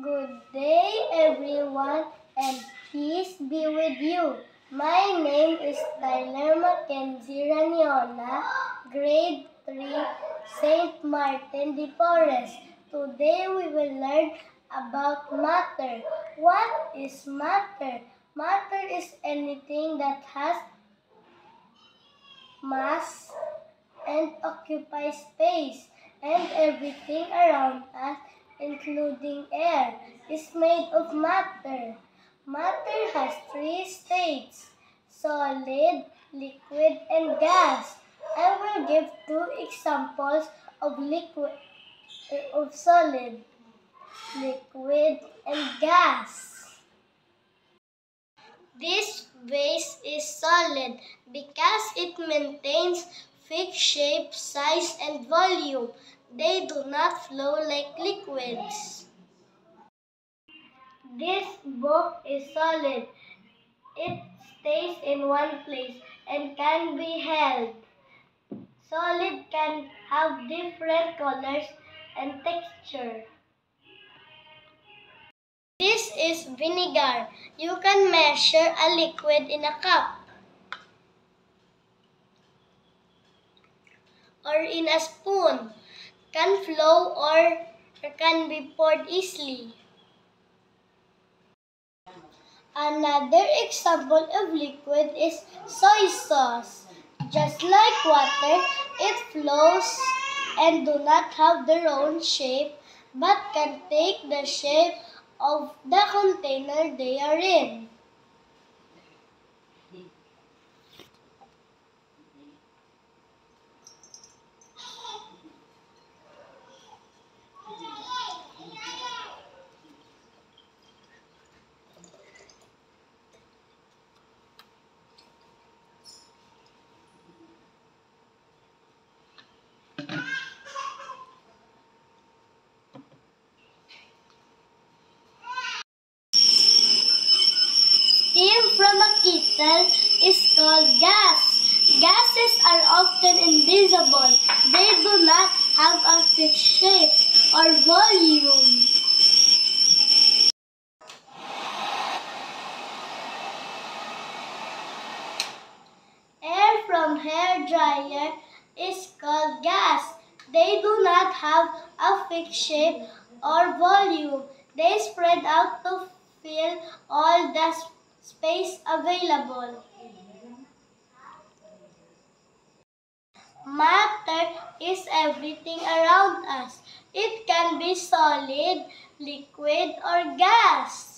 Good day, everyone, and peace be with you. My name is Tyler Mackenzie Raniola, grade 3, St. Martin de Porres. Today we will learn about matter. What is matter? Matter is anything that has mass and occupies space, and everything around us, including air, is made of matter. Matter has three states: solid, liquid, and gas. I will give two examples of solid, liquid, and gas. This vase is solid because it maintains fixed shape, size, and volume. They do not flow like liquids. This book is solid. It stays in one place and can be held. Solid can have different colors and texture. This is vinegar. You can measure a liquid in a cup or in a spoon. Can flow or can be poured easily. Another example of liquid is soy sauce. Just like water, it flows and do not have their own shape but can take the shape of the container they are in. Steam from a kettle is called gas. Gases are often invisible. They do not have a fixed shape or volume. Air from hair dryer is called gas. They do not have a fixed shape or volume. They spread out to fill all the space available. Matter is everything around us. It can be solid, liquid, or gas.